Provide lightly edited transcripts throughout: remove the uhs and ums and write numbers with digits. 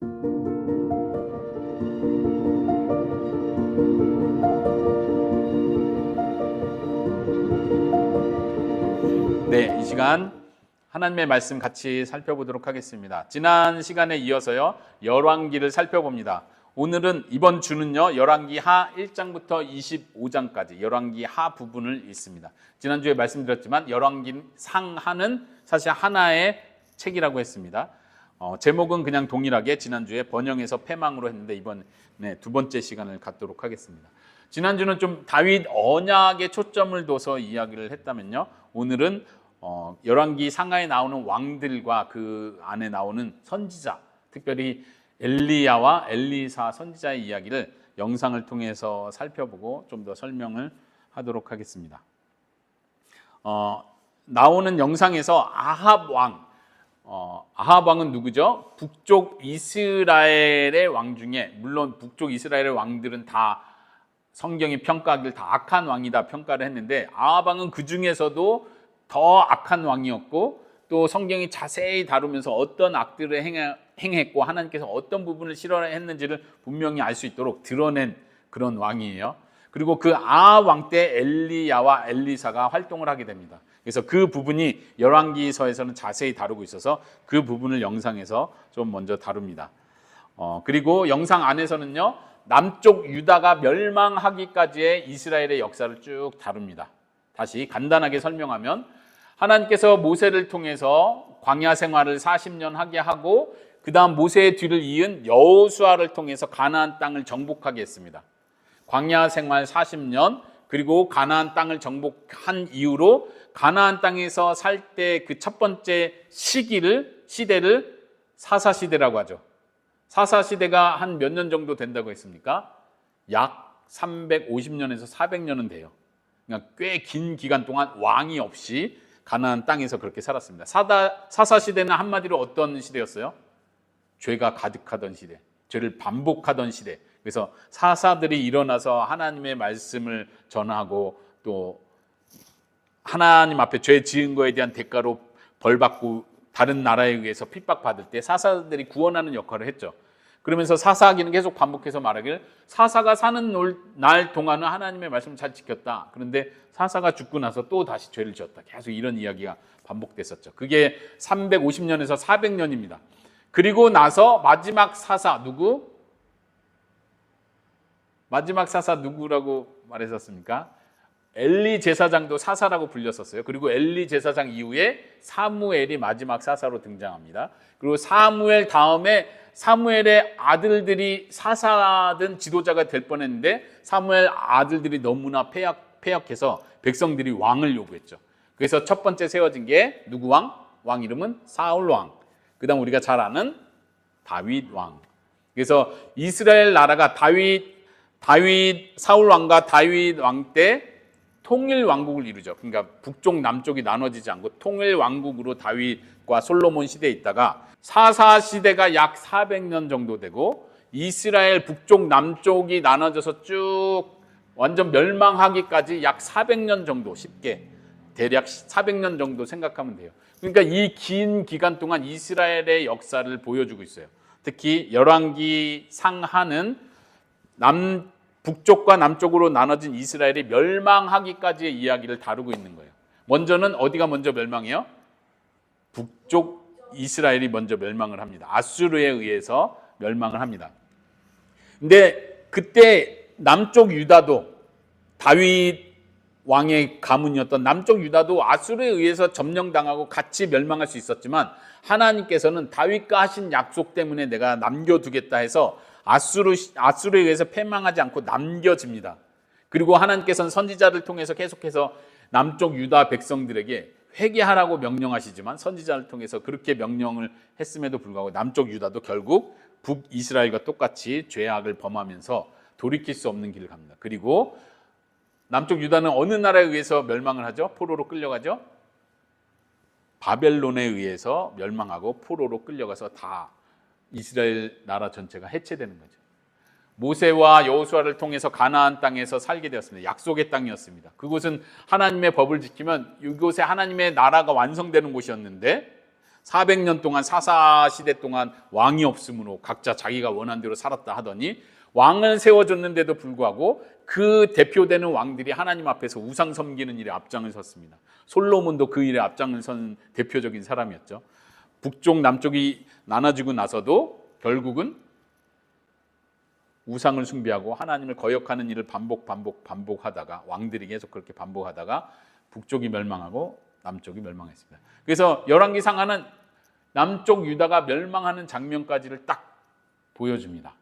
네, 이 시간 하나님의 말씀 같이 살펴보도록 하겠습니다. 지난 시간에 이어서요, 열왕기를 살펴봅니다. 오늘은 이번 주는요, 열왕기 하 1장부터 25장까지 열왕기 하 부분을 읽습니다. 지난주에 말씀드렸지만 열왕기 상하는 사실 하나의 책이라고 했습니다. 제목은 그냥 동일하게 지난주에 번영에서 패망으로 했는데 이번에 두 번째 시간을 갖도록 하겠습니다. 지난주는 좀 다윗 언약에 초점을 둬서 이야기를 했다면요, 오늘은 열왕기 상하에 나오는 왕들과 그 안에 나오는 선지자, 특별히 엘리야와 엘리사 선지자의 이야기를 영상을 통해서 살펴보고 좀 더 설명을 하도록 하겠습니다. 나오는 영상에서 아합 왕, 아합 왕은 누구죠? 북쪽 이스라엘의 왕 중에, 물론 북쪽 이스라엘의 왕들은 다 성경이 평가하기를 다 악한 왕이다 평가를 했는데, 아합 왕은 그 중에서도 더 악한 왕이었고, 또 성경이 자세히 다루면서 어떤 악들을 행했고 하나님께서 어떤 부분을 싫어했는지를 분명히 알 수 있도록 드러낸 그런 왕이에요. 그리고 그 아합 왕 때 엘리야와 엘리사가 활동을 하게 됩니다. 그래서 그 부분이 열왕기서에서는 자세히 다루고 있어서 그 부분을 영상에서 좀 먼저 다룹니다. 그리고 영상 안에서는요, 남쪽 유다가 멸망하기까지의 이스라엘의 역사를 쭉 다룹니다. 다시 간단하게 설명하면, 하나님께서 모세를 통해서 광야 생활을 40년 하게 하고, 그 다음 모세의 뒤를 이은 여호수아를 통해서 가나안 땅을 정복하게 했습니다. 광야 생활 40년, 그리고 가나안 땅을 정복한 이후로 가나안 땅에서 살 때 그 첫 번째 시대를 사사시대라고 하죠. 사사시대가 한 몇 년 정도 된다고 했습니까? 약 350년에서 400년은 돼요. 그러니까 꽤 긴 기간 동안 왕이 없이 가나안 땅에서 그렇게 살았습니다. 사사시대는 한마디로 어떤 시대였어요? 죄가 가득하던 시대, 죄를 반복하던 시대. 그래서 사사들이 일어나서 하나님의 말씀을 전하고, 또 하나님 앞에 죄 지은 거에 대한 대가로 벌받고 다른 나라에 의해서 핍박받을 때 사사들이 구원하는 역할을 했죠. 그러면서 사사기는 계속 반복해서 말하길, 사사가 사는 날 동안은 하나님의 말씀을 잘 지켰다. 그런데 사사가 죽고 나서 또 다시 죄를 지었다. 계속 이런 이야기가 반복됐었죠. 그게 350년에서 400년입니다. 그리고 나서 마지막 사사 누구? 마지막 사사 누구라고 말했었습니까? 엘리 제사장도 사사라고 불렸었어요. 그리고 엘리 제사장 이후에 사무엘이 마지막 사사로 등장합니다. 그리고 사무엘 다음에 사무엘의 아들들이 사사든 지도자가 될 뻔했는데, 사무엘 아들들이 너무나 패역해서 백성들이 왕을 요구했죠. 그래서 첫 번째 세워진 게 누구 왕? 왕 이름은 사울 왕. 그 다음 우리가 잘 아는 다윗 왕. 그래서 이스라엘 나라가 사울 왕과 다윗 왕 때 통일 왕국을 이루죠. 그러니까 북쪽 남쪽이 나눠지지 않고 통일 왕국으로 다윗과 솔로몬 시대에 있다가, 사사 시대가 약 400년 정도 되고, 이스라엘 북쪽 남쪽이 나눠져서 쭉 완전 멸망하기까지 약 400년 정도, 쉽게 대략 400년 정도 생각하면 돼요. 그러니까 이 긴 기간 동안 이스라엘의 역사를 보여주고 있어요. 특히 열왕기 상하는 북쪽과 남쪽으로 나눠진 이스라엘이 멸망하기까지의 이야기를 다루고 있는 거예요. 먼저는 어디가 먼저 멸망해요? 북쪽 이스라엘이 먼저 멸망을 합니다. 아수르에 의해서 멸망을 합니다. 근데 그때 남쪽 유다도, 다윗 왕의 가문이었던 남쪽 유다도 아수르에 의해서 점령당하고 같이 멸망할 수 있었지만, 하나님께서는 다윗과 하신 약속 때문에 내가 남겨두겠다 해서 아수르에 의해서 패망하지 않고 남겨집니다. 그리고 하나님께서는 선지자를 통해서 계속해서 남쪽 유다 백성들에게 회개하라고 명령하시지만, 선지자를 통해서 그렇게 명령을 했음에도 불구하고 남쪽 유다도 결국 북이스라엘과 똑같이 죄악을 범하면서 돌이킬 수 없는 길을 갑니다. 그리고 남쪽 유다는 어느 나라에 의해서 멸망을 하죠? 포로로 끌려가죠? 바벨론에 의해서 멸망하고 포로로 끌려가서 다 이스라엘 나라 전체가 해체되는 거죠. 모세와 여호수아를 통해서 가나안 땅에서 살게 되었습니다. 약속의 땅이었습니다. 그곳은 하나님의 법을 지키면 이곳에 하나님의 나라가 완성되는 곳이었는데, 400년 동안 사사 시대 동안 왕이 없으므로 각자 자기가 원한 대로 살았다 하더니 왕을 세워줬는데도 불구하고 그 대표되는 왕들이 하나님 앞에서 우상 섬기는 일에 앞장을 섰습니다. 솔로몬도 그 일에 앞장을 선 대표적인 사람이었죠. 북쪽 남쪽이 나눠지고 나서도 결국은 우상을 숭배하고 하나님을 거역하는 일을 반복하다가 왕들이 계속 그렇게 반복하다가 북쪽이 멸망하고 남쪽이 멸망했습니다. 그래서 열왕기상하는 남쪽 유다가 멸망하는 장면까지를 딱 보여줍니다.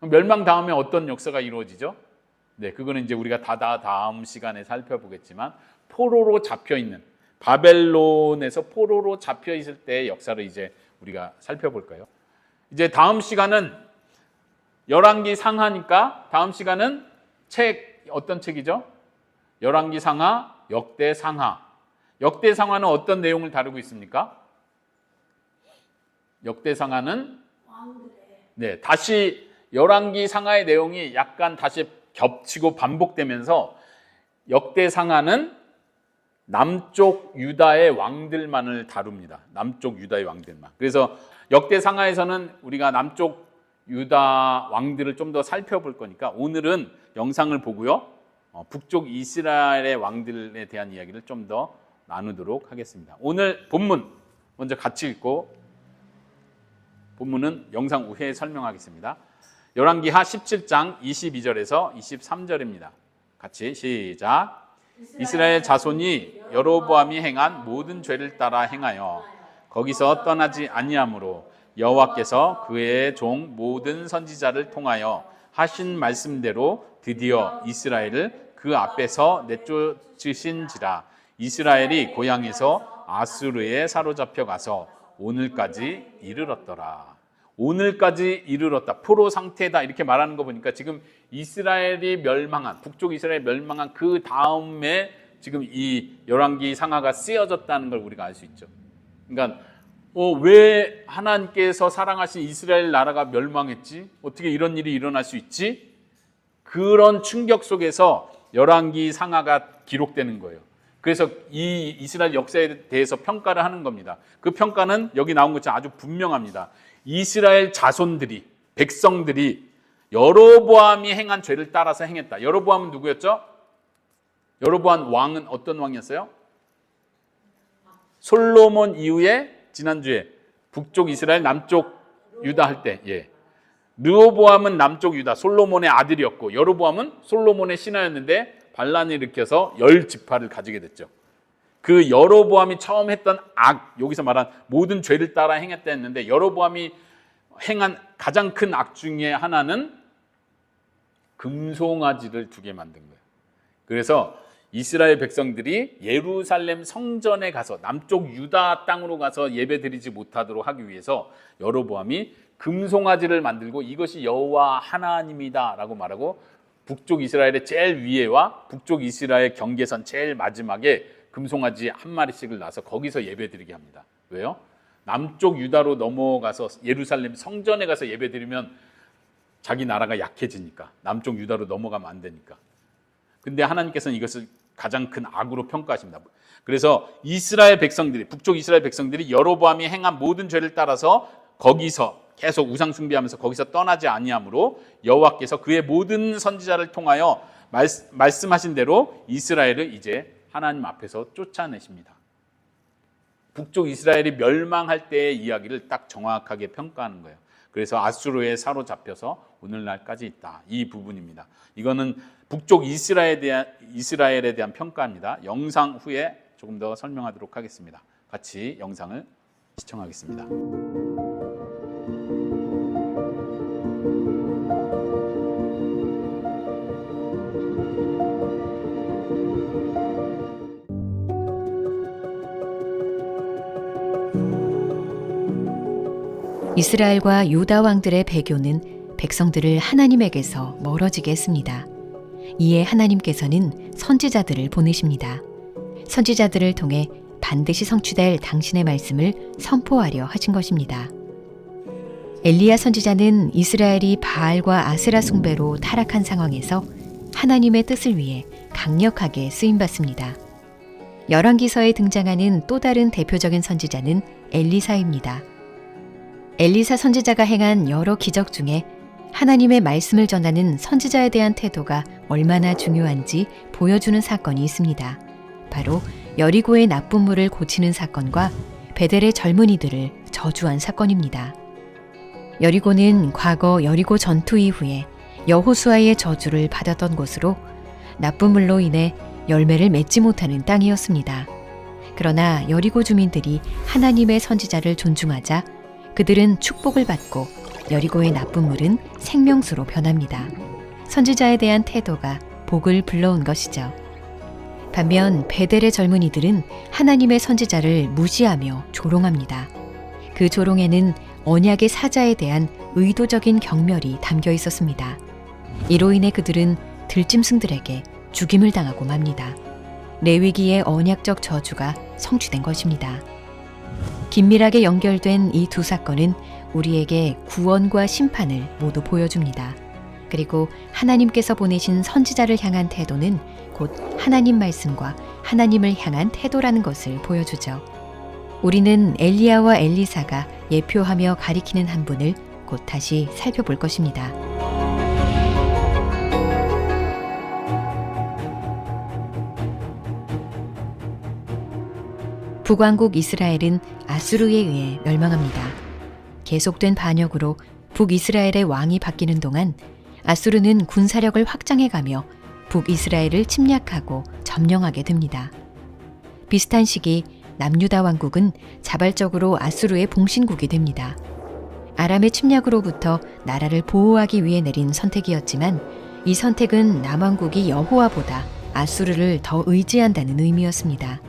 멸망 다음에 어떤 역사가 이루어지죠? 네, 그거는 이제 우리가 다음 시간에 살펴보겠지만 포로로 잡혀 있는 바벨론에서 포로로 잡혀 있을 때의 역사를 이제 우리가 살펴볼까요? 이제 다음 시간은 열왕기 상하니까 다음 시간은 어떤 책이죠? 열왕기 상하, 역대 상하. 역대 상하는 어떤 내용을 다루고 있습니까? 역대 상하는 네, 다시 열왕기 상하의 내용이 약간 다시 겹치고 반복되면서 역대 상하는 남쪽 유다의 왕들만을 다룹니다. 남쪽 유다의 왕들만. 그래서 역대 상하에서는 우리가 남쪽 유다 왕들을 좀 더 살펴볼 거니까 오늘은 영상을 보고요. 북쪽 이스라엘의 왕들에 대한 이야기를 좀 더 나누도록 하겠습니다. 오늘 본문 먼저 같이 읽고 본문은 영상 후에 설명하겠습니다. 열왕기하 17장 22절에서 23절입니다. 같이 시작. 이스라엘 자손이 여로보암이 행한 모든 죄를 따라 행하여 거기서 떠나지 아니하므로 여호와께서 그의 종 모든 선지자를 통하여 하신 말씀대로 드디어 이스라엘을 그 앞에서 내쫓으신지라. 이스라엘이 고향에서 아수르에 사로잡혀 가서 오늘까지 이르렀더라. 오늘까지 이르렀다. 포로 상태다. 이렇게 말하는 거 보니까 지금 이스라엘이 멸망한, 북쪽 이스라엘이 멸망한 그 다음에 지금 이 열왕기 상하가 쓰여졌다는 걸 우리가 알 수 있죠. 그러니까 왜 하나님께서 사랑하신 이스라엘 나라가 멸망했지? 어떻게 이런 일이 일어날 수 있지? 그런 충격 속에서 열왕기 상하가 기록되는 거예요. 그래서 이 이스라엘 역사에 대해서 평가를 하는 겁니다. 그 평가는 여기 나온 것처럼 아주 분명합니다. 이스라엘 자손들이, 백성들이 여로보암이 행한 죄를 따라서 행했다. 여로보암은 누구였죠? 여로보암 왕은 어떤 왕이었어요? 솔로몬 이후에 지난주에 북쪽 이스라엘 남쪽 유다 할 때 르호보암은 남쪽 유다 솔로몬의 아들이었고 여로보암은 솔로몬의 신하였는데 반란을 일으켜서 10지파를 가지게 됐죠. 그 여로보암이 처음 했던 여기서 말한 모든 죄를 따라 행했다 했는데 여로보암이 행한 가장 큰 악 중에 하나는 금송아지를 2개 만든 거예요. 그래서 이스라엘 백성들이 예루살렘 성전에 가서 남쪽 유다 땅으로 가서 예배드리지 못하도록 하기 위해서 여로보암이 금송아지를 만들고 이것이 여호와 하나님이다라고 말하고 북쪽 이스라엘의 제일 위에와 북쪽 이스라엘 경계선 제일 마지막에 금송아지 한 마리씩을 놔서 거기서 예배드리게 합니다. 왜요? 남쪽 유다로 넘어가서 예루살렘 성전에 가서 예배드리면 자기 나라가 약해지니까 남쪽 유다로 넘어가면 안 되니까. 근데 하나님께서는 이것을 가장 큰 악으로 평가하십니다. 그래서 이스라엘 백성들이 북쪽 이스라엘 백성들이 여로보암이 행한 모든 죄를 따라서 거기서 계속 우상 숭배하면서 거기서 떠나지 아니하므로 여호와께서 그의 모든 선지자를 통하여 말씀하신 대로 이스라엘을 이제 하나님 앞에서 쫓아내십니다. 북쪽 이스라엘이 멸망할 때의 이야기를 딱 정확하게 평가하는 거예요. 그래서 아수르에 사로잡혀서 오늘날까지 있다. 이 부분입니다. 이거는 북쪽 이스라엘에 대한 평가입니다. 영상 후에 조금 더 설명하도록 하겠습니다. 같이 영상을 시청하겠습니다. 이스라엘과 유다 왕들의 배교는 백성들을 하나님에게서 멀어지게 했습니다. 이에 하나님께서는 선지자들을 보내십니다. 선지자들을 통해 반드시 성취될 당신의 말씀을 선포하려 하신 것입니다. 엘리야 선지자는 이스라엘이 바알과 아세라 숭배로 타락한 상황에서 하나님의 뜻을 위해 강력하게 쓰임받습니다. 열왕기서에 등장하는 또 다른 대표적인 선지자는 엘리사입니다. 엘리사 선지자가 행한 여러 기적 중에 하나님의 말씀을 전하는 선지자에 대한 태도가 얼마나 중요한지 보여주는 사건이 있습니다. 바로 여리고의 나쁜 물을 고치는 사건과 베델의 젊은이들을 저주한 사건입니다. 여리고는 과거 여리고 전투 이후에 여호수아의 저주를 받았던 곳으로 나쁜 물로 인해 열매를 맺지 못하는 땅이었습니다. 그러나 여리고 주민들이 하나님의 선지자를 존중하자 그들은 축복을 받고 여리고의 나쁜 물은 생명수로 변합니다. 선지자에 대한 태도가 복을 불러온 것이죠. 반면 베델의 젊은이들은 하나님의 선지자를 무시하며 조롱합니다. 그 조롱에는 언약의 사자에 대한 의도적인 경멸이 담겨 있었습니다. 이로 인해 그들은 들짐승들에게 죽임을 당하고 맙니다. 레위기의 언약적 저주가 성취된 것입니다. 긴밀하게 연결된 이 두 사건은 우리에게 구원과 심판을 모두 보여줍니다. 그리고 하나님께서 보내신 선지자를 향한 태도는 곧 하나님 말씀과 하나님을 향한 태도라는 것을 보여주죠. 우리는 엘리야와 엘리사가 예표하며 가리키는 한 분을 곧 다시 살펴볼 것입니다. 북왕국 이스라엘은 아수르에 의해 멸망합니다. 계속된 반역으로 북이스라엘의 왕이 바뀌는 동안 아수르는 군사력을 확장해가며 북이스라엘을 침략하고 점령하게 됩니다. 비슷한 시기 남유다 왕국은 자발적으로 아수르의 봉신국이 됩니다. 아람의 침략으로부터 나라를 보호하기 위해 내린 선택이었지만 이 선택은 남왕국이 여호와보다 아수르를 더 의지한다는 의미였습니다.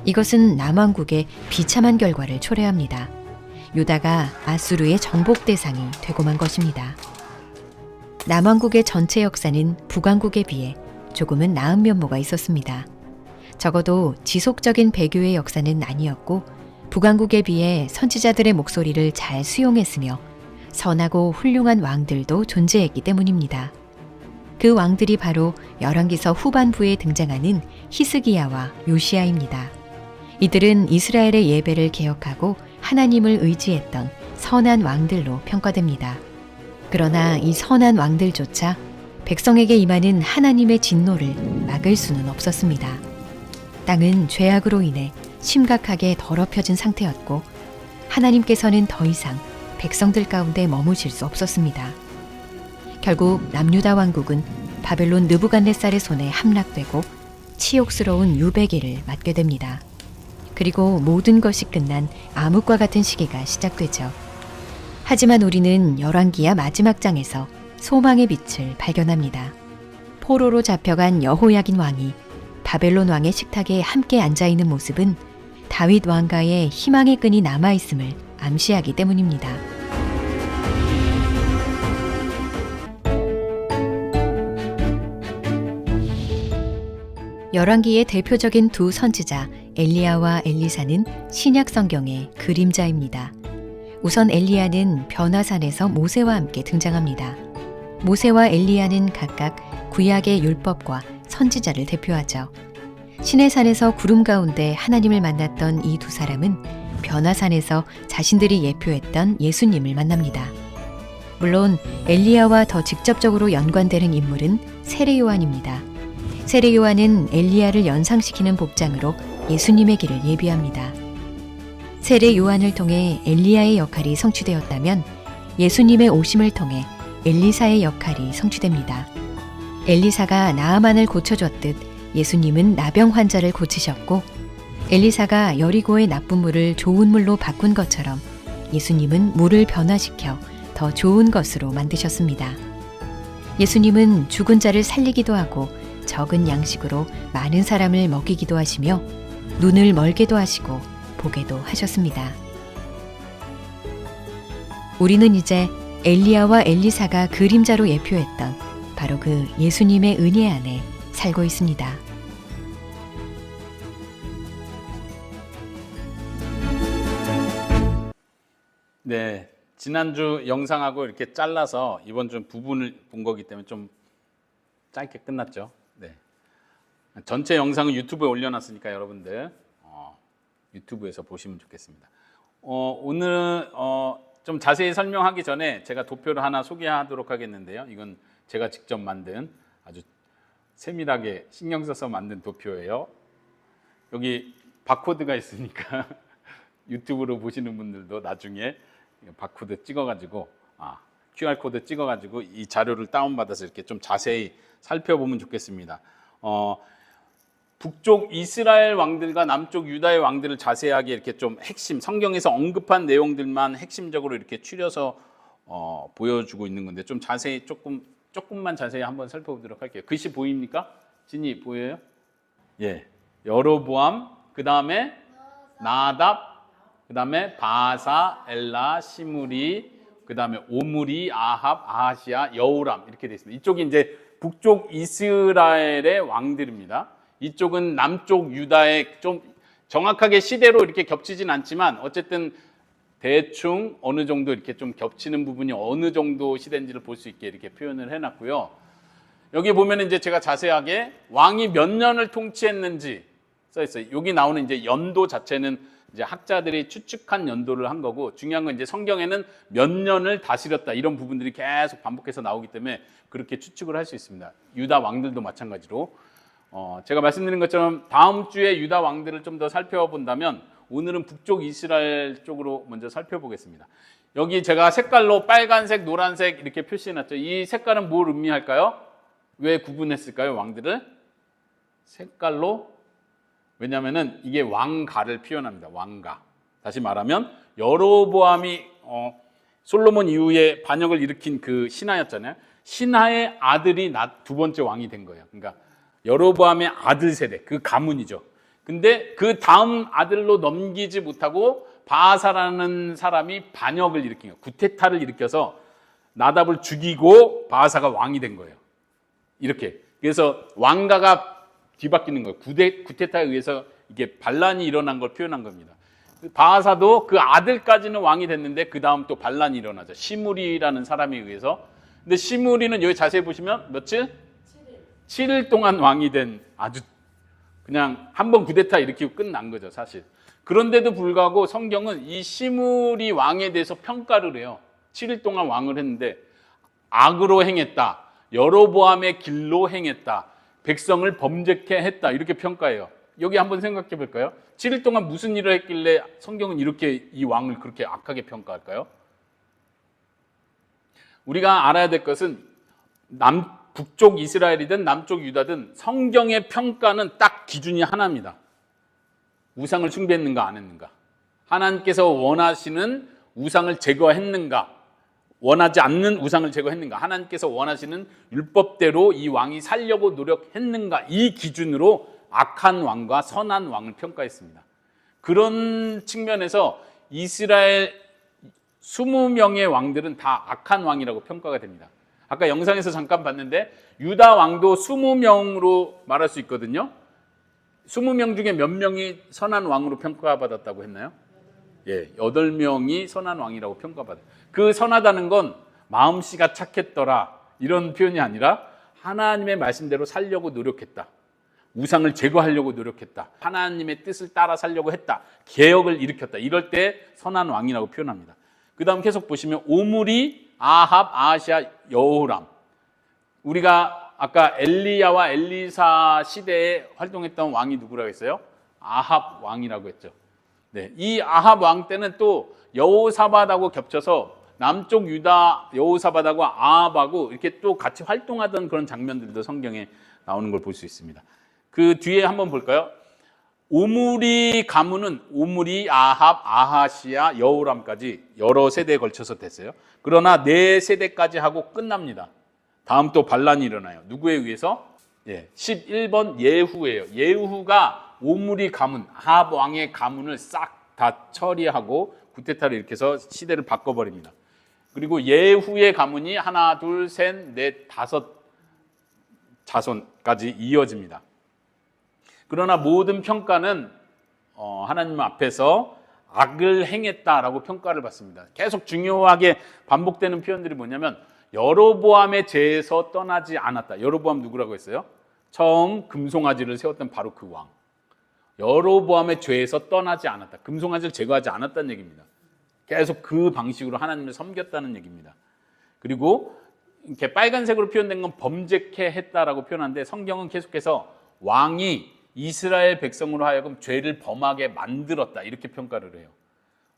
이것은 남왕국의 비참한 결과를 초래합니다. 유다가 아수르의 정복 대상이 되고 만 것입니다. 남왕국의 전체 역사는 북왕국에 비해 조금은 나은 면모가 있었습니다. 적어도 지속적인 배교의 역사는 아니었고 북왕국에 비해 선지자들의 목소리를 잘 수용했으며 선하고 훌륭한 왕들도 존재했기 때문입니다. 그 왕들이 바로 열왕기서 후반부에 등장하는 히스기야와 요시야입니다. 이들은 이스라엘의 예배를 개혁하고 하나님을 의지했던 선한 왕들로 평가됩니다. 그러나 이 선한 왕들조차 백성에게 임하는 하나님의 진노를 막을 수는 없었습니다. 땅은 죄악으로 인해 심각하게 더럽혀진 상태였고 하나님께서는 더 이상 백성들 가운데 머무실 수 없었습니다. 결국 남유다 왕국은 바벨론 느부갓네살의 손에 함락되고 치욕스러운 유배기를 맞게 됩니다. 그리고 모든 것이 끝난 암흑과 같은 시기가 시작되죠. 하지만 우리는 열왕기야 마지막 장에서 소망의 빛을 발견합니다. 포로로 잡혀간 여호야긴 왕이 바벨론 왕의 식탁에 함께 앉아있는 모습은 다윗 왕가의 희망의 끈이 남아있음을 암시하기 때문입니다. 열왕기의 대표적인 두 선지자 엘리야와 엘리사는 신약 성경의 그림자입니다. 우선 엘리야는 변화산에서 모세와 함께 등장합니다. 모세와 엘리야는 각각 구약의 율법과 선지자를 대표하죠. 시내산에서 구름 가운데 하나님을 만났던 이 두 사람은 변화산에서 자신들이 예표했던 예수님을 만납니다. 물론 엘리야와 더 직접적으로 연관되는 인물은 세례 요한입니다. 세례 요한은 엘리야를 연상시키는 복장으로 예수님의 길을 예비합니다. 세례 요한을 통해 엘리야의 역할이 성취되었다면 예수님의 오심을 통해 엘리사의 역할이 성취됩니다. 엘리사가 나아만을 고쳐줬듯 예수님은 나병 환자를 고치셨고 엘리사가 여리고의 나쁜 물을 좋은 물로 바꾼 것처럼 예수님은 물을 변화시켜 더 좋은 것으로 만드셨습니다. 예수님은 죽은 자를 살리기도 하고 적은 양식으로 많은 사람을 먹이기도 하시며 눈을 멀게도 하시고 보게도 하셨습니다. 우리는 이제 엘리야와 엘리사가 그림자로 예표했던 바로 그 예수님의 은혜 안에 살고 있습니다. 네, 지난주 영상하고 이렇게 잘라서 이번 주 부분을 본 거기 때문에 좀 짧게 끝났죠. 네. 전체 영상은 유튜브에 올려놨으니까 여러분들 유튜브에서 보시면 좋겠습니다. 오늘 좀 자세히 설명하기 전에 제가 도표를 하나 소개하도록 하겠는데요. 이건 제가 직접 만든 아주 세밀하게 신경 써서 만든 도표예요. 여기 바코드가 있으니까 유튜브로 보시는 분들도 나중에 바코드 찍어가지고 QR코드 찍어가지고 이 자료를 다운받아서 이렇게 좀 자세히 살펴보면 좋겠습니다. 북쪽 이스라엘 왕들과 남쪽 유다의 왕들을 자세하게 이렇게 좀 핵심 성경에서 언급한 내용들만 핵심적으로 이렇게 추려서 보여주고 있는 건데 좀 자세히 조금만 자세히 한번 살펴보도록 할게요. 글씨 보입니까? 진이 보여요? 예. 여로보암, 그 다음에 나답, 그 다음에 바사, 엘라, 시므리, 그 다음에 오므리, 아합, 아하시아, 여호람 이렇게 되어 있습니다. 이쪽이 이제 북쪽 이스라엘의 왕들입니다. 이쪽은 남쪽 유다의 좀 정확하게 시대로 이렇게 겹치진 않지만 어쨌든 대충 어느 정도 이렇게 좀 겹치는 부분이 어느 정도 시대인지를 볼 수 있게 이렇게 표현을 해놨고요. 여기 보면 이제 제가 자세하게 왕이 몇 년을 통치했는지 써 있어요. 여기 나오는 이제 연도 자체는 이제 학자들이 추측한 연도를 한 거고 중요한 건 이제 성경에는 몇 년을 다스렸다 이런 부분들이 계속 반복해서 나오기 때문에 그렇게 추측을 할 수 있습니다. 유다 왕들도 마찬가지로 제가 말씀드린 것처럼 다음 주에 유다 왕들을 좀 더 살펴본다면 오늘은 북쪽 이스라엘 쪽으로 먼저 살펴보겠습니다. 여기 제가 색깔로 빨간색, 노란색 이렇게 표시해놨죠. 이 색깔은 뭘 의미할까요? 왜 구분했을까요? 왕들을? 색깔로? 왜냐하면 이게 왕가를 표현합니다. 왕가. 다시 말하면 여로보암이 솔로몬 이후에 반역을 일으킨 그 신하였잖아요. 신하의 아들이 두 번째 왕이 된 거예요. 그러니까 여로보암의 아들 세대, 그 가문이죠. 근데 그 다음 아들로 넘기지 못하고 바하사라는 사람이 반역을 일으킨 거예요. 구테타를 일으켜서 나답을 죽이고 바하사가 왕이 된 거예요. 이렇게. 그래서 왕가가 뒤바뀌는 거예요. 구테타에 의해서 이게 반란이 일어난 걸 표현한 겁니다. 바하사도 그 아들까지는 왕이 됐는데 그 다음 또 반란이 일어나죠. 시므리라는 사람에 의해서. 근데 시므리는 여기 자세히 보시면 며칠? 7일 동안 왕이 된 아주 그냥 한번 구데타 일으키고 끝난 거죠, 사실. 그런데도 불구하고 성경은 이 시므리 왕에 대해서 평가를 해요. 7일 동안 왕을 했는데 악으로 행했다. 여로보암의 길로 행했다. 백성을 범죄케 했다. 이렇게 평가해요. 여기 한번 생각해 볼까요? 7일 동안 무슨 일을 했길래 성경은 이렇게 이 왕을 그렇게 악하게 평가할까요? 우리가 알아야 될 것은 북쪽 이스라엘이든 남쪽 유다든 성경의 평가는 딱 기준이 하나입니다. 우상을 숭배했는가 안 했는가. 하나님께서 원하시는 우상을 제거했는가, 원하지 않는 우상을 제거했는가, 하나님께서 원하시는 율법대로 이 왕이 살려고 노력했는가, 이 기준으로 악한 왕과 선한 왕을 평가했습니다. 그런 측면에서 이스라엘 20명의 왕들은 다 악한 왕이라고 평가가 됩니다. 아까 영상에서 잠깐 봤는데 유다 왕도 20명으로 말할 수 있거든요. 20명 중에 몇 명이 선한 왕으로 평가받았다고 했나요? 예, 8명이 선한 왕이라고 평가받아요. 그 선하다는 건 마음씨가 착했더라 이런 표현이 아니라 하나님의 말씀대로 살려고 노력했다. 우상을 제거하려고 노력했다. 하나님의 뜻을 따라 살려고 했다. 개혁을 일으켰다. 이럴 때 선한 왕이라고 표현합니다. 그 다음 계속 보시면 오므리, 아합, 아하시아, 여호람. 우리가 아까 엘리야와 엘리사 시대에 활동했던 왕이 누구라고 했어요? 아합 왕이라고 했죠. 네, 이 아합 왕 때는 또 여호사밧하고 겹쳐서 남쪽 유다 여호사밧하고 아합하고 이렇게 또 같이 활동하던 그런 장면들도 성경에 나오는 걸 볼 수 있습니다. 그 뒤에 한번 볼까요? 오므리 가문은 오므리, 아합, 아하시아, 여호람까지 여러 세대에 걸쳐서 됐어요. 그러나 4세대까지 하고 끝납니다. 다음 또 반란이 일어나요. 누구에 의해서? 11번 예후예요. 예후가 오므리 가문, 아합 왕의 가문을 싹 다 처리하고 구테타를 일으켜서 시대를 바꿔버립니다. 그리고 예후의 가문이 하나, 둘, 셋, 넷, 5 자손까지 이어집니다. 그러나 모든 평가는 하나님 앞에서 악을 행했다라고 평가를 받습니다. 계속 중요하게 반복되는 표현들이 뭐냐면 여로보암의 죄에서 떠나지 않았다. 여로보암 누구라고 했어요? 처음 금송아지를 세웠던 바로 그 왕. 여로보암의 죄에서 떠나지 않았다. 금송아지를 제거하지 않았다는 얘기입니다. 계속 그 방식으로 하나님을 섬겼다는 얘기입니다. 그리고 이렇게 빨간색으로 표현된 건 범죄케 했다라고 표현하는데 성경은 계속해서 왕이 이스라엘 백성으로 하여금 죄를 범하게 만들었다 이렇게 평가를 해요.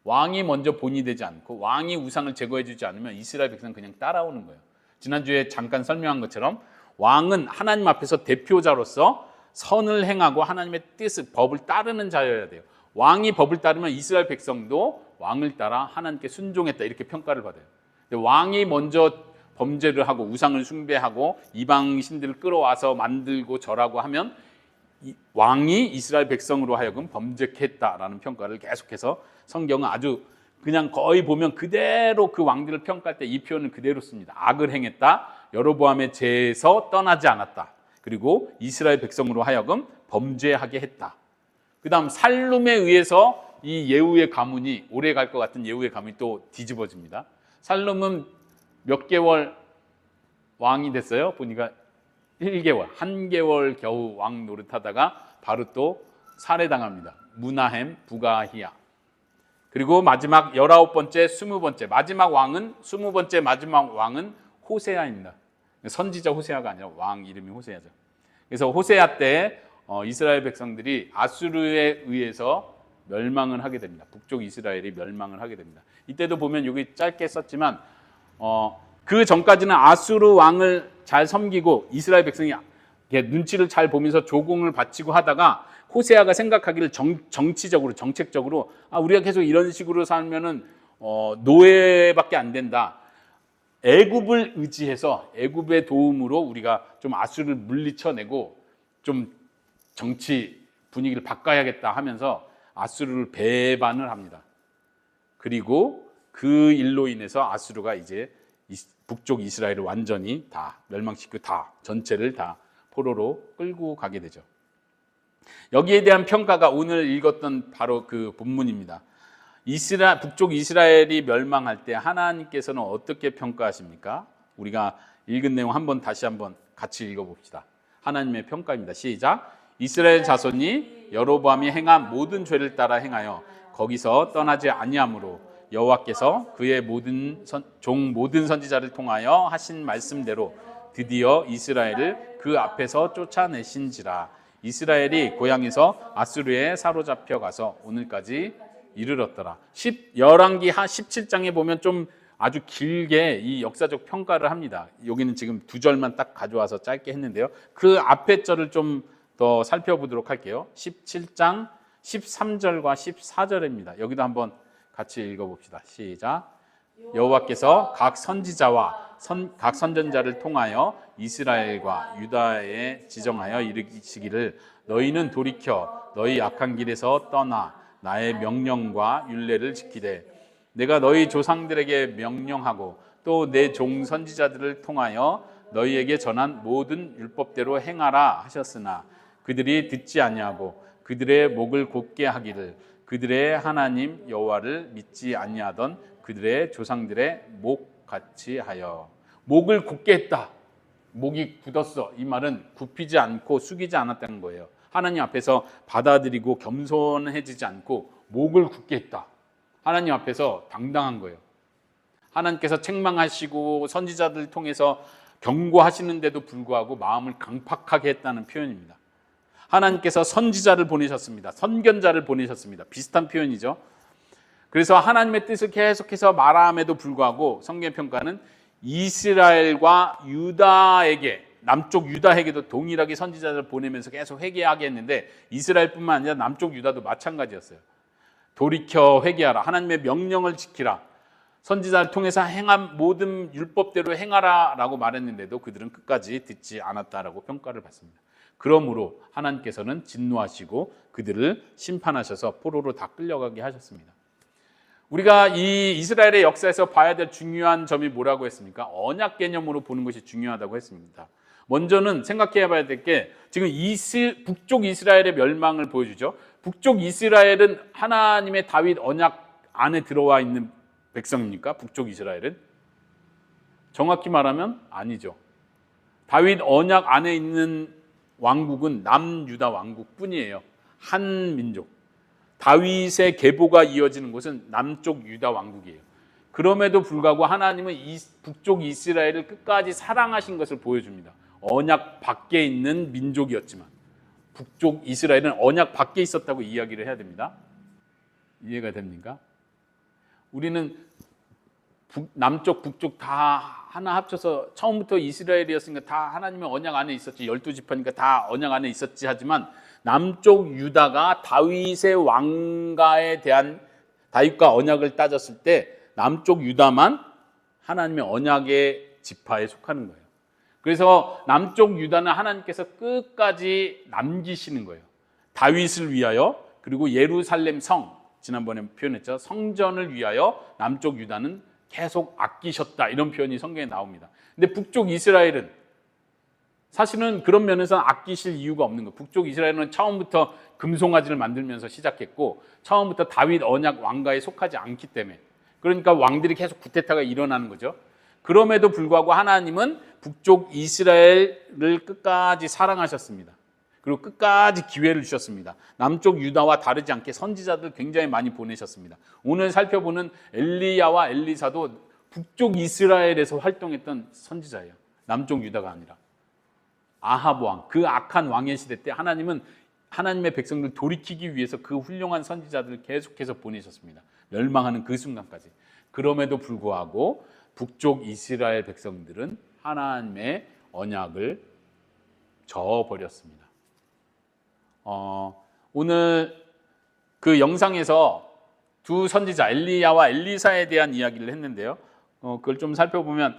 왕이 먼저 본이 되지 않고 왕이 우상을 제거해 주지 않으면 이스라엘 백성은 그냥 따라오는 거예요. 지난주에 잠깐 설명한 것처럼 왕은 하나님 앞에서 대표자로서 선을 행하고 하나님의 뜻을 법을 따르는 자여야 돼요. 왕이 법을 따르면 이스라엘 백성도 왕을 따라 하나님께 순종했다 이렇게 평가를 받아요. 근데 왕이 먼저 범죄를 하고 우상을 숭배하고 이방 신들을 끌어와서 만들고 절하고 하면 왕이 이스라엘 백성으로 하여금 범죄케 했다라는 평가를 계속해서 성경은 아주 그냥 거의 보면 그대로 그 왕들을 평가할 때 이 표현을 그대로 씁니다. 악을 행했다, 여로보암의 죄에서 떠나지 않았다, 그리고 이스라엘 백성으로 하여금 범죄하게 했다. 그 다음 살룸에 의해서 이 예후의 가문이 오래 갈 것 같은 예후의 가문이 또 뒤집어집니다. 살룸은 몇 개월 왕이 됐어요? 보니까 1개월, 한 개월 겨우 왕 노릇하다가 바로 또 살해당합니다. 무나헴, 부가히야. 그리고 마지막 19번째, 20번째 마지막 왕은 20번째 마지막 왕은 호세아입니다. 선지자 호세아가 아니라 왕 이름이 호세아죠. 그래서 호세아 때 이스라엘 백성들이 아수르에 의해서 멸망을 하게 됩니다. 북쪽 이스라엘이 멸망을 하게 됩니다. 이때도 보면 여기 짧게 썼지만 그 전까지는 아수르 왕을 잘 섬기고 이스라엘 백성이 눈치를 잘 보면서 조공을 바치고 하다가 호세아가 생각하기를 정치적으로 정책적으로 우리가 계속 이런 식으로 살면은 노예밖에 안 된다. 애굽을 의지해서 애굽의 도움으로 우리가 좀 아수르를 물리쳐내고 좀 정치 분위기를 바꿔야겠다 하면서 아수르를 배반을 합니다. 그리고 그 일로 인해서 아수르가 이제 북쪽 이스라엘을 완전히 다 멸망시키고 다 전체를 다 포로로 끌고 가게 되죠. 여기에 대한 평가가 오늘 읽었던 바로 그 본문입니다. 북쪽 이스라엘이 멸망할 때 하나님께서는 어떻게 평가하십니까? 우리가 읽은 내용 다시 한번 같이 읽어봅시다. 하나님의 평가입니다. 시작. 이스라엘 자손이 여로보암이 행한 모든 죄를 따라 행하여 거기서 떠나지 아니하므로 여호와께서 그의 모든 선지자를 통하여 하신 말씀대로 드디어 이스라엘을 그 앞에서 쫓아내신지라. 이스라엘이 고향에서 아수르에 사로잡혀 가서 오늘까지 이르렀더라. 열왕기 17장에 보면 좀 아주 길게 이 역사적 평가를 합니다. 여기는 지금 2절만 딱 가져와서 짧게 했는데요. 그 앞에 절을 좀 더 살펴보도록 할게요. 17장 13절과 14절입니다. 여기도 한번 같이 읽어봅시다. 시작. 여호와께서 각 선지자와 각 선전자를 통하여 이스라엘과 유다에 지정하여 이르시기를 너희는 돌이켜 너희 악한 길에서 떠나 나의 명령과 율례를 지키되 내가 너희 조상들에게 명령하고 또 내 종 선지자들을 통하여 너희에게 전한 모든 율법대로 행하라 하셨으나 그들이 듣지 아니하고 그들의 목을 곧게 하기를 그들의 하나님 여호와를 믿지 아니하던 그들의 조상들의 목 같이 하여. 목을 굳게 했다. 목이 굳었어. 이 말은 굽히지 않고 숙이지 않았다는 거예요. 하나님 앞에서 받아들이고 겸손해지지 않고 목을 굳게 했다. 하나님 앞에서 당당한 거예요. 하나님께서 책망하시고 선지자들 통해서 경고하시는데도 불구하고 마음을 강팍하게 했다는 표현입니다. 하나님께서 선지자를 보내셨습니다. 선견자를 보내셨습니다. 비슷한 표현이죠. 그래서 하나님의 뜻을 계속해서 말함에도 불구하고 성경 평가는 이스라엘과 유다에게, 남쪽 유다에게도 동일하게 선지자를 보내면서 계속 회개하게 했는데 이스라엘뿐만 아니라 남쪽 유다도 마찬가지였어요. 돌이켜 회개하라. 하나님의 명령을 지키라. 선지자를 통해서 행한 모든 율법대로 행하라 라고 말했는데도 그들은 끝까지 듣지 않았다라고 평가를 받습니다. 그러므로 하나님께서는 진노하시고 그들을 심판하셔서 포로로 다 끌려가게 하셨습니다. 우리가 이 이스라엘의 역사에서 봐야 될 중요한 점이 뭐라고 했습니까? 언약 개념으로 보는 것이 중요하다고 했습니다. 먼저는 생각해 봐야 될 게 지금 북쪽 이스라엘의 멸망을 보여주죠. 북쪽 이스라엘은 하나님의 다윗 언약 안에 들어와 있는 백성입니까? 북쪽 이스라엘은? 정확히 말하면 아니죠. 다윗 언약 안에 있는 왕국은 남유다 왕국뿐이에요. 한 민족. 다윗의 계보가 이어지는 곳은 남쪽 유다 왕국이에요. 그럼에도 불구하고 하나님은 이 북쪽 이스라엘을 끝까지 사랑하신 것을 보여줍니다. 언약 밖에 있는 민족이었지만 북쪽 이스라엘은 언약 밖에 있었다고 이야기를 해야 됩니다. 이해가 됩니까? 우리는 남쪽 북쪽 다 하나 합쳐서 처음부터 이스라엘이었으니까 다 하나님의 언약 안에 있었지, 12지파니까 다 언약 안에 있었지 하지만 남쪽 유다가 다윗의 왕가에 대한 다윗과 언약을 따졌을 때 남쪽 유다만 하나님의 언약의 지파에 속하는 거예요. 그래서 남쪽 유다는 하나님께서 끝까지 남기시는 거예요. 다윗을 위하여, 그리고 예루살렘 성, 지난번에 표현했죠. 성전을 위하여 남쪽 유다는 계속 아끼셨다, 이런 표현이 성경에 나옵니다. 근데 북쪽 이스라엘은 사실은 그런 면에서는 아끼실 이유가 없는 거예요. 북쪽 이스라엘은 처음부터 금송아지를 만들면서 시작했고 처음부터 다윗 언약 왕가에 속하지 않기 때문에, 그러니까 왕들이 계속 구테타가 일어나는 거죠. 그럼에도 불구하고 하나님은 북쪽 이스라엘을 끝까지 사랑하셨습니다. 그리고 끝까지 기회를 주셨습니다. 남쪽 유다와 다르지 않게 선지자들 굉장히 많이 보내셨습니다. 오늘 살펴보는 엘리야와 엘리사도 북쪽 이스라엘에서 활동했던 선지자예요. 남쪽 유다가 아니라. 아합 왕, 그 악한 왕의 시대 때 하나님은 하나님의 백성들 돌이키기 위해서 그 훌륭한 선지자들을 계속해서 보내셨습니다. 멸망하는 그 순간까지. 그럼에도 불구하고 북쪽 이스라엘 백성들은 하나님의 언약을 저어버렸습니다. 오늘 그 영상에서 두 선지자 엘리야와 엘리사에 대한 이야기를 했는데요. 그걸 좀 살펴보면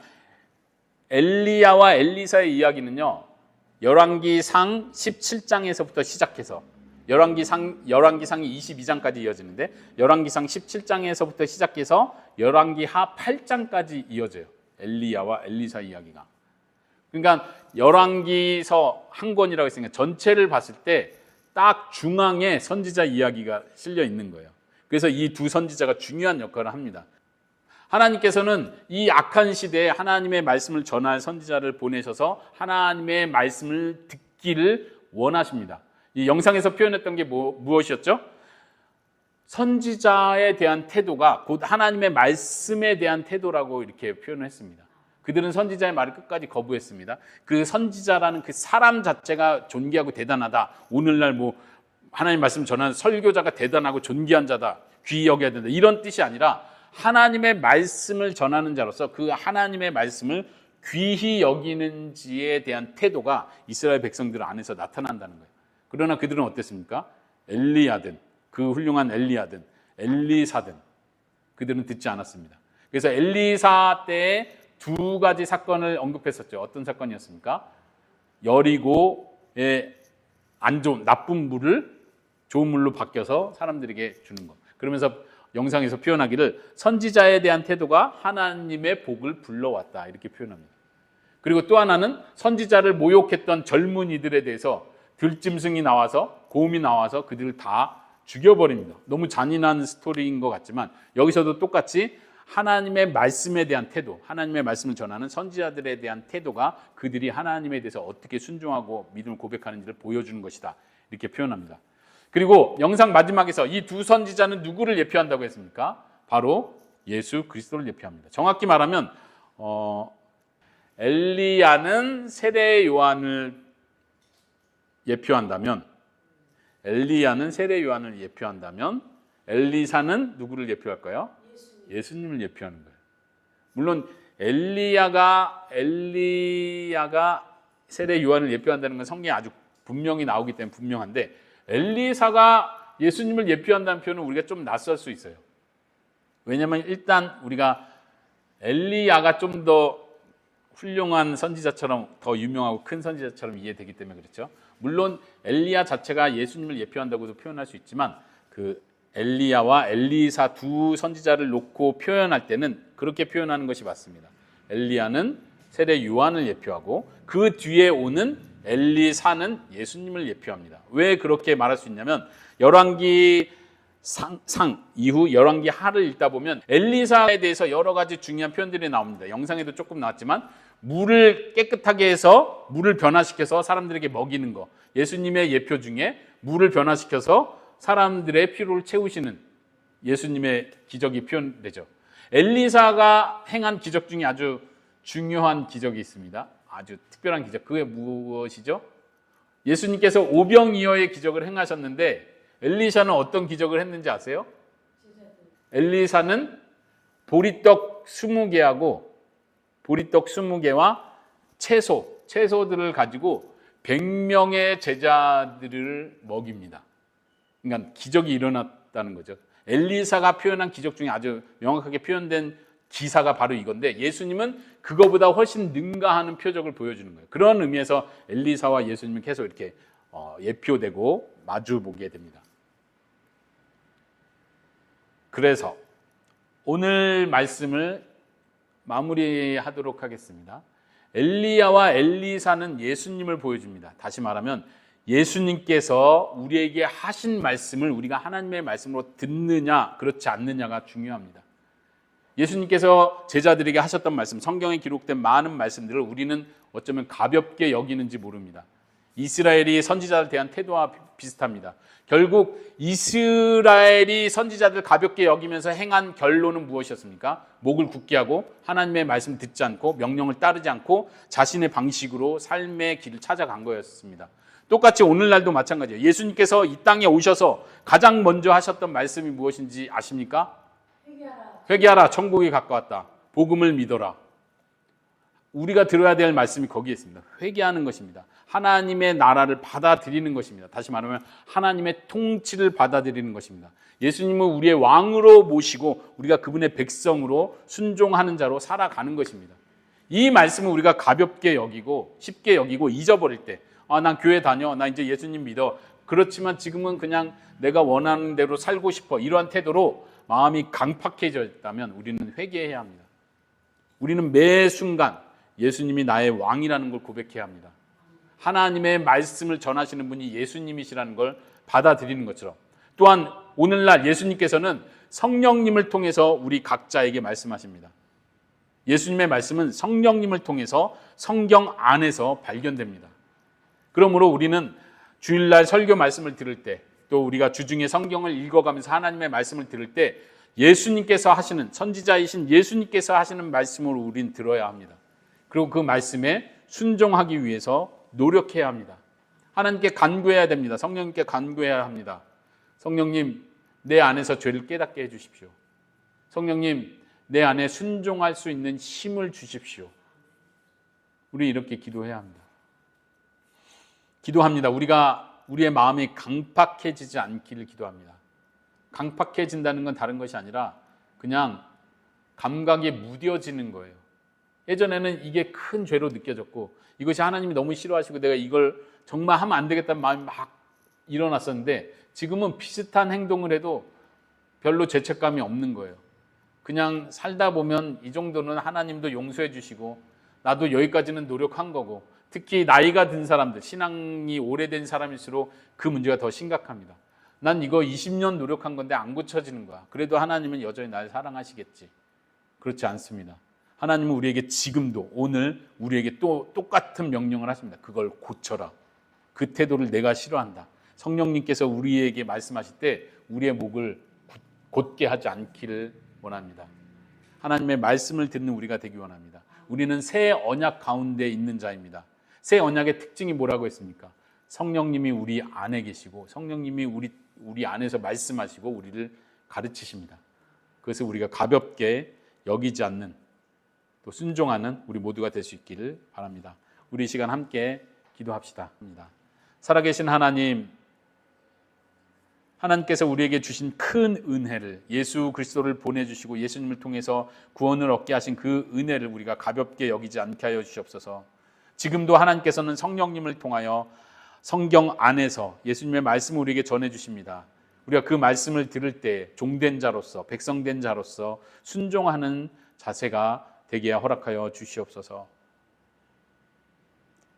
엘리야와 엘리사의 이야기는요, 열왕기상 17장에서부터 시작해서 열왕기상이 22장까지 이어지는데 열왕기상 17장에서부터 시작해서 열왕기하 8장까지 이어져요. 엘리야와 엘리사 이야기가. 그러니까 열왕기서 한 권이라고 했으니까 전체를 봤을 때 딱 중앙에 선지자 이야기가 실려 있는 거예요. 그래서 이 두 선지자가 중요한 역할을 합니다. 하나님께서는 이 악한 시대에 하나님의 말씀을 전할 선지자를 보내셔서 하나님의 말씀을 듣기를 원하십니다. 이 영상에서 표현했던 게 무엇이었죠? 선지자에 대한 태도가 곧 하나님의 말씀에 대한 태도라고 이렇게 표현을 했습니다. 그들은 선지자의 말을 끝까지 거부했습니다. 그 선지자라는 그 사람 자체가 존귀하고 대단하다. 오늘날 하나님 말씀 전하는 설교자가 대단하고 존귀한 자다, 귀히 여겨야 된다, 이런 뜻이 아니라 하나님의 말씀을 전하는 자로서 그 하나님의 말씀을 귀히 여기는지에 대한 태도가 이스라엘 백성들 안에서 나타난다는 거예요. 그러나 그들은 어땠습니까? 엘리야든, 그 훌륭한 엘리야든 엘리사든 그들은 듣지 않았습니다. 그래서 엘리사 때에 두 가지 사건을 언급했었죠. 어떤 사건이었습니까? 여리고의 안 좋은 나쁜 물을 좋은 물로 바뀌어서 사람들에게 주는 것. 그러면서 영상에서 표현하기를 선지자에 대한 태도가 하나님의 복을 불러왔다, 이렇게 표현합니다. 그리고 또 하나는 선지자를 모욕했던 젊은이들에 대해서 들짐승이 나와서, 곰이 나와서 그들을 다 죽여버립니다. 너무 잔인한 스토리인 것 같지만 여기서도 똑같이 하나님의 말씀에 대한 태도, 하나님의 말씀을 전하는 선지자들에 대한 태도가 그들이 하나님에 대해서 어떻게 순종하고 믿음을 고백하는지를 보여주는 것이다, 이렇게 표현합니다. 그리고 영상 마지막에서 이 두 선지자는 누구를 예표한다고 했습니까? 바로 예수 그리스도를 예표합니다. 정확히 말하면 엘리야는 세례 요한을 예표한다면, 엘리사는 누구를 예표할까요? 예수님을 예표하는 거예요. 물론 엘리야가 세례 요한을 예표한다는 건 성경에 아주 분명히 나오기 때문에 분명한데, 엘리사가 예수님을 예표한다는 표현은 우리가 좀 낯설 수 있어요. 왜냐하면 일단 우리가 엘리야가 좀 더 훌륭한 선지자처럼, 더 유명하고 큰 선지자처럼 이해되기 때문에 그렇죠. 물론 엘리야 자체가 예수님을 예표한다고도 표현할 수 있지만 그 엘리야와 엘리사 두 선지자를 놓고 표현할 때는 그렇게 표현하는 것이 맞습니다. 엘리야는 세례 요한을 예표하고 그 뒤에 오는 엘리사는 예수님을 예표합니다. 왜 그렇게 말할 수 있냐면 열왕기 상 이후 열왕기 하를 읽다 보면 엘리사에 대해서 여러 가지 중요한 표현들이 나옵니다. 영상에도 조금 나왔지만 물을 깨끗하게 해서 물을 변화시켜서 사람들에게 먹이는 거, 예수님의 예표 중에 물을 변화시켜서 사람들의 피로를 채우시는 예수님의 기적이 표현되죠. 엘리사가 행한 기적 중에 아주 중요한 기적이 있습니다. 아주 특별한 기적. 그게 무엇이죠? 예수님께서 오병이어의 기적을 행하셨는데 엘리사는 어떤 기적을 했는지 아세요? 엘리사는 보리떡 20개와 채소들을 가지고 100명의 제자들을 먹입니다. 그러니까 기적이 일어났다는 거죠. 엘리사가 표현한 기적 중에 아주 명확하게 표현된 기사가 바로 이건데 예수님은 그거보다 훨씬 능가하는 표적을 보여주는 거예요. 그런 의미에서 엘리사와 예수님은 계속 이렇게 예표되고 마주보게 됩니다. 그래서 오늘 말씀을 마무리하도록 하겠습니다. 엘리야와 엘리사는 예수님을 보여줍니다. 다시 말하면 예수님께서 우리에게 하신 말씀을 우리가 하나님의 말씀으로 듣느냐 그렇지 않느냐가 중요합니다. 예수님께서 제자들에게 하셨던 말씀, 성경에 기록된 많은 말씀들을 우리는 어쩌면 가볍게 여기는지 모릅니다. 이스라엘이 선지자를 대한 태도와 비슷합니다. 결국 이스라엘이 선지자들 가볍게 여기면서 행한 결론은 무엇이었습니까? 목을 굳게 하고 하나님의 말씀 듣지 않고 명령을 따르지 않고 자신의 방식으로 삶의 길을 찾아간 거였습니다. 똑같이 오늘날도 마찬가지예요. 예수님께서 이 땅에 오셔서 가장 먼저 하셨던 말씀이 무엇인지 아십니까? 회개하라, 천국이 가까웠다. 복음을 믿어라. 우리가 들어야 될 말씀이 거기에 있습니다. 회개하는 것입니다. 하나님의 나라를 받아들이는 것입니다. 다시 말하면 하나님의 통치를 받아들이는 것입니다. 예수님을 우리의 왕으로 모시고 우리가 그분의 백성으로 순종하는 자로 살아가는 것입니다. 이 말씀을 우리가 가볍게 여기고 쉽게 여기고 잊어버릴 때 난 교회 다녀, 나 이제 예수님 믿어. 그렇지만 지금은 그냥 내가 원하는 대로 살고 싶어. 이러한 태도로 마음이 강팍해져 있다면 우리는 회개해야 합니다. 우리는 매 순간 예수님이 나의 왕이라는 걸 고백해야 합니다. 하나님의 말씀을 전하시는 분이 예수님이시라는 걸 받아들이는 것처럼 또한 오늘날 예수님께서는 성령님을 통해서 우리 각자에게 말씀하십니다. 예수님의 말씀은 성령님을 통해서 성경 안에서 발견됩니다. 그러므로 우리는 주일날 설교 말씀을 들을 때 또 우리가 주중에 성경을 읽어가면서 하나님의 말씀을 들을 때 예수님께서 하시는 선지자이신 예수님께서 하시는 말씀으로 우린 들어야 합니다. 그리고 그 말씀에 순종하기 위해서 노력해야 합니다. 하나님께 간구해야 됩니다. 성령님께 간구해야 합니다. 성령님, 내 안에서 죄를 깨닫게 해주십시오. 성령님, 내 안에 순종할 수 있는 힘을 주십시오. 우리 이렇게 기도해야 합니다. 기도합니다. 우리의 마음이 강팍해지지 않기를 기도합니다. 강팍해진다는 건 다른 것이 아니라 그냥 감각에 무뎌지는 거예요. 예전에는 이게 큰 죄로 느껴졌고 이것이 하나님이 너무 싫어하시고 내가 이걸 정말 하면 안 되겠다는 마음이 막 일어났었는데 지금은 비슷한 행동을 해도 별로 죄책감이 없는 거예요. 그냥 살다 보면 이 정도는 하나님도 용서해 주시고 나도 여기까지는 노력한 거고 특히 나이가 든 사람들, 신앙이 오래된 사람일수록 그 문제가 더 심각합니다. 난 이거 20년 노력한 건데 안 고쳐지는 거야. 그래도 하나님은 여전히 날 사랑하시겠지. 그렇지 않습니다. 하나님은 우리에게 지금도 오늘 우리에게 또 똑같은 명령을 하십니다. 그걸 고쳐라. 그 태도를 내가 싫어한다. 성령님께서 우리에게 말씀하실 때 우리의 목을 곧게 하지 않기를 원합니다. 하나님의 말씀을 듣는 우리가 되기 원합니다. 우리는 새 언약 가운데 있는 자입니다. 새 언약의 특징이 뭐라고 했습니까? 성령님이 우리 안에 계시고 성령님이 우리 안에서 말씀하시고 우리를 가르치십니다. 그것을 우리가 가볍게 여기지 않는 또 순종하는 우리 모두가 될 수 있기를 바랍니다. 우리 이 시간 함께 기도합시다. 살아계신 하나님, 하나님께서 우리에게 주신 큰 은혜를 예수 그리스도를 보내주시고 예수님을 통해서 구원을 얻게 하신 그 은혜를 우리가 가볍게 여기지 않게 하여 주시옵소서. 지금도 하나님께서는 성령님을 통하여 성경 안에서 예수님의 말씀을 우리에게 전해주십니다. 우리가 그 말씀을 들을 때 종된 자로서 백성된 자로서 순종하는 자세가 되게 허락하여 주시옵소서.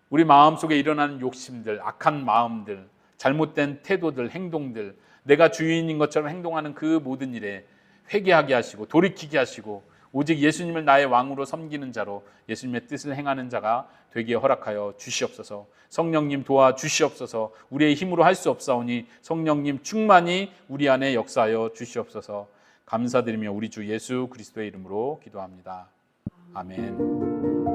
우리 마음속에 일어나는 욕심들, 악한 마음들, 잘못된 태도들, 행동들, 내가 주인인 것처럼 행동하는 그 모든 일에 회개하게 하시고 돌이키게 하시고 오직 예수님을 나의 왕으로 섬기는 자로 예수님의 뜻을 행하는 자가 되게 허락하여 주시옵소서. 성령님 도와주시옵소서. 우리의 힘으로 할 수 없사오니 성령님 충만히 우리 안에 역사하여 주시옵소서. 감사드리며 우리 주 예수 그리스도의 이름으로 기도합니다. 아멘.